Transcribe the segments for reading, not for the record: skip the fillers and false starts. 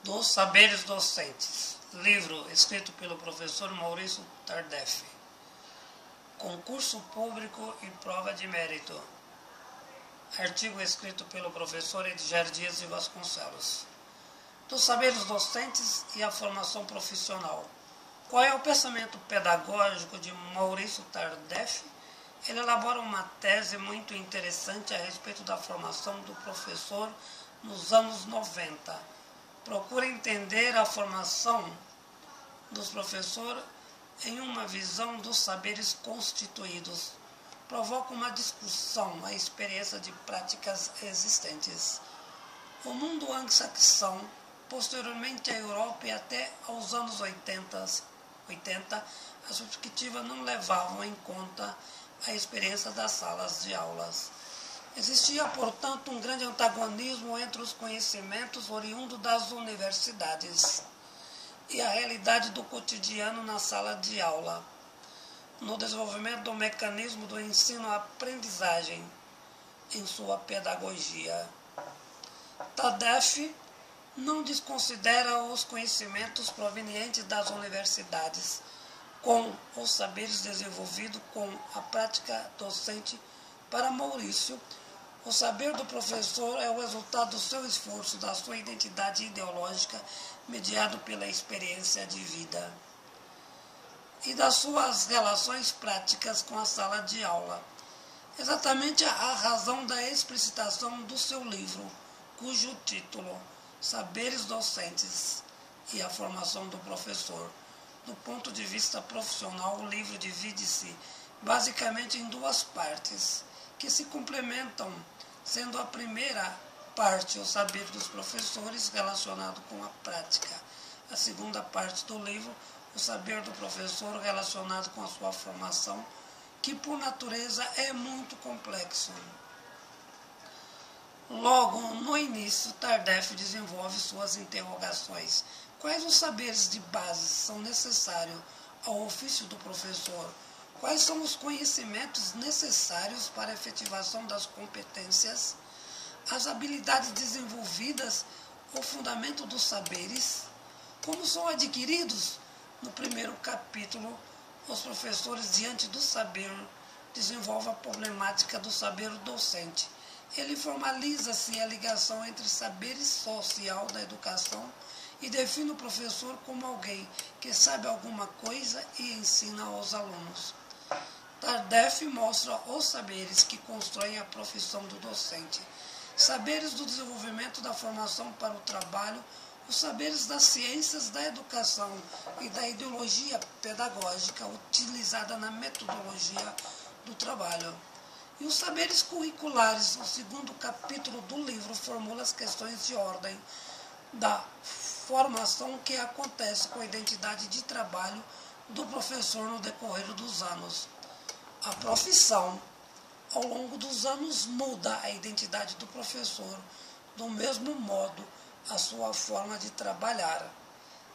Dos Saberes Docentes, livro escrito pelo professor Maurício Tardef, concurso público e prova de mérito, artigo escrito pelo professor Edgar Dias de Vasconcelos. Dos Saberes Docentes e a Formação Profissional. Qual é o pensamento pedagógico de Maurício Tardef? Ele elabora uma tese muito interessante a respeito da formação do professor nos anos 90. Procura entender a formação dos professores em uma visão dos saberes constituídos. Provoca uma discussão, a experiência de práticas existentes. O mundo anglo-saxão, posteriormente à Europa e até aos anos 80, as perspectivas não levavam em conta a experiência das salas de aulas. Existia, portanto, um grande antagonismo entre os conhecimentos oriundos das universidades e a realidade do cotidiano na sala de aula, no desenvolvimento do mecanismo do ensino-aprendizagem em sua pedagogia. Tardef não desconsidera os conhecimentos provenientes das universidades com os saberes desenvolvidos com a prática docente. Para Maurício, o saber do professor é o resultado do seu esforço, da sua identidade ideológica, mediado pela experiência de vida e das suas relações práticas com a sala de aula. Exatamente a razão da explicitação do seu livro, cujo título, Saberes Docentes e a Formação do Professor. Do ponto de vista profissional, o livro divide-se basicamente em duas partes, que se complementam, sendo a primeira parte o saber dos professores relacionado com a prática. A segunda parte do livro, o saber do professor relacionado com a sua formação, que por natureza é muito complexo. Logo, no início, Tardef desenvolve suas interrogações. Quais os saberes de base são necessários ao ofício do professor? Quais são os conhecimentos necessários para a efetivação das competências, as habilidades desenvolvidas, o fundamento dos saberes? Como são adquiridos? No primeiro capítulo, os professores, diante do saber, desenvolvem a problemática do saber docente. Ele formaliza-se a ligação entre saberes social da educação e define o professor como alguém que sabe alguma coisa e ensina aos alunos. Tardef mostra os saberes que constroem a profissão do docente, saberes do desenvolvimento da formação para o trabalho, os saberes das ciências da educação e da ideologia pedagógica utilizada na metodologia do trabalho. E os saberes curriculares, o segundo capítulo do livro formula as questões de ordem da formação que acontece com a identidade de trabalho do professor no decorrer dos anos. A profissão, ao longo dos anos, muda a identidade do professor, do mesmo modo a sua forma de trabalhar.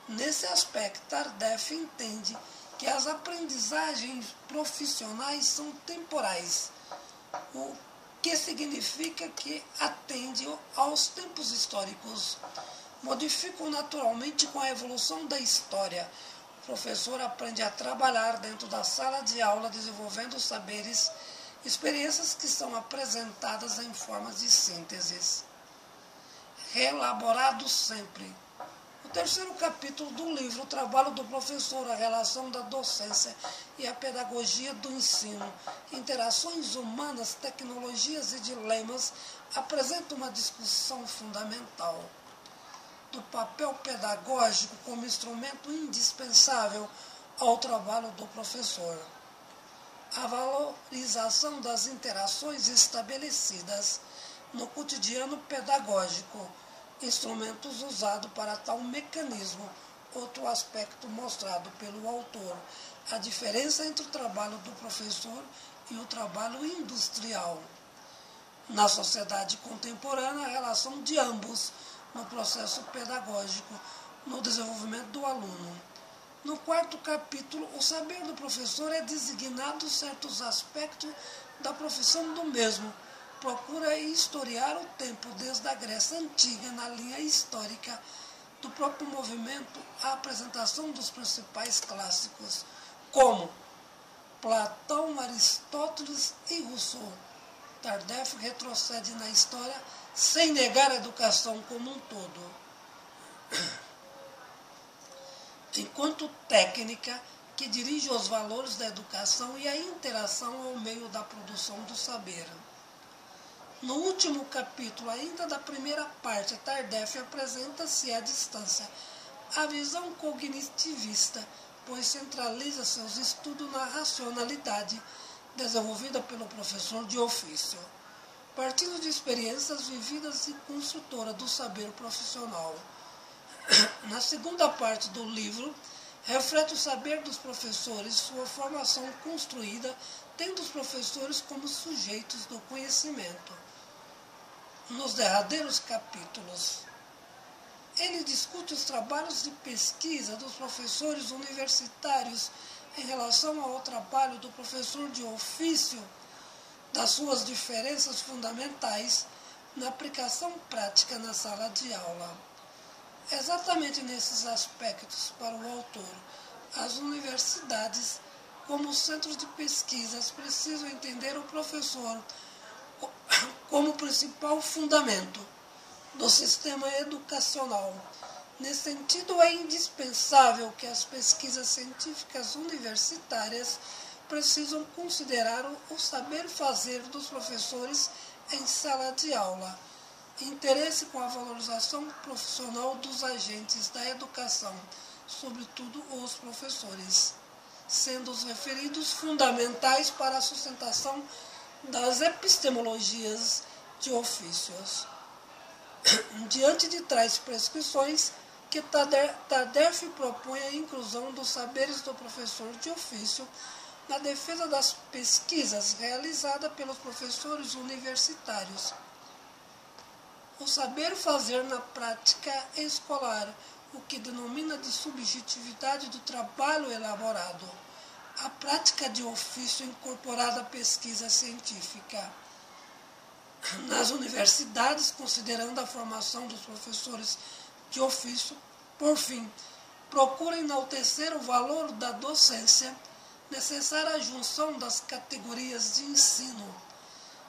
Nesse aspecto, Tardef entende que as aprendizagens profissionais são temporais, o que significa que atende aos tempos históricos, modificam naturalmente com a evolução da história. O professor aprende a trabalhar dentro da sala de aula, desenvolvendo saberes, experiências que são apresentadas em formas de sínteses, reelaborados sempre. O terceiro capítulo do livro, o trabalho do professor, a relação da docência e a pedagogia do ensino, interações humanas, tecnologias e dilemas, apresenta uma discussão fundamental do papel pedagógico como instrumento indispensável ao trabalho do professor. A valorização das interações estabelecidas no cotidiano pedagógico, instrumentos usados para tal mecanismo. Outro aspecto mostrado pelo autor, a diferença entre o trabalho do professor e o trabalho industrial. Na sociedade contemporânea, a relação de ambos no processo pedagógico, no desenvolvimento do aluno. No quarto capítulo, o saber do professor é designado certos aspectos da profissão do mesmo. Procura historiar o tempo desde a Grécia Antiga na linha histórica do próprio movimento a apresentação dos principais clássicos, como Platão, Aristóteles e Rousseau. Tardef retrocede na história sem negar a educação como um todo, enquanto técnica que dirige os valores da educação e a interação ao meio da produção do saber. No último capítulo, ainda da primeira parte, Tardef apresenta-se à distância a visão cognitivista, pois centraliza seus estudos na racionalidade desenvolvida pelo professor de ofício, partindo de experiências vividas e construtora do saber profissional. Na segunda parte do livro, reflete o saber dos professores, sua formação construída, tendo os professores como sujeitos do conhecimento. Nos derradeiros capítulos, ele discute os trabalhos de pesquisa dos professores universitários em relação ao trabalho do professor de ofício, das suas diferenças fundamentais na aplicação prática na sala de aula. Exatamente nesses aspectos, para o autor, as universidades, como centros de pesquisas, precisam entender o professor como principal fundamento do sistema educacional. Nesse sentido, é indispensável que as pesquisas científicas universitárias precisam considerar o saber fazer dos professores em sala de aula, interesse com a valorização profissional dos agentes da educação, sobretudo os professores, sendo os referidos fundamentais para a sustentação das epistemologias de ofícios. Diante de tais prescrições, que Tardef propõe a inclusão dos saberes do professor de ofício na defesa das pesquisas realizadas pelos professores universitários. O saber fazer na prática escolar, o que denomina de subjetividade do trabalho elaborado, a prática de ofício incorporada à pesquisa científica. Nas universidades, considerando a formação dos professores de ofício, por fim, procura enaltecer o valor da docência, necessária a junção das categorias de ensino,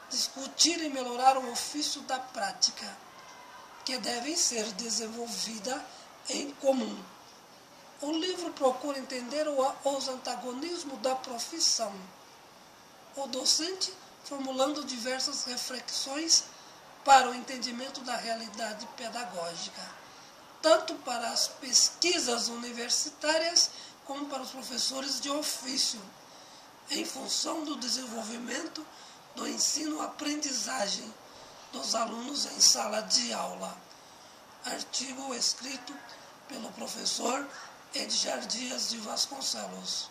discutir e melhorar o ofício da prática, que devem ser desenvolvidas em comum. O livro procura entender os antagonismos da profissão. O docente, formulando diversas reflexões para o entendimento da realidade pedagógica, tanto para as pesquisas universitárias como para os professores de ofício, em função do desenvolvimento do ensino-aprendizagem dos alunos em sala de aula. Artigo escrito pelo professor Edgar Dias de Vasconcelos.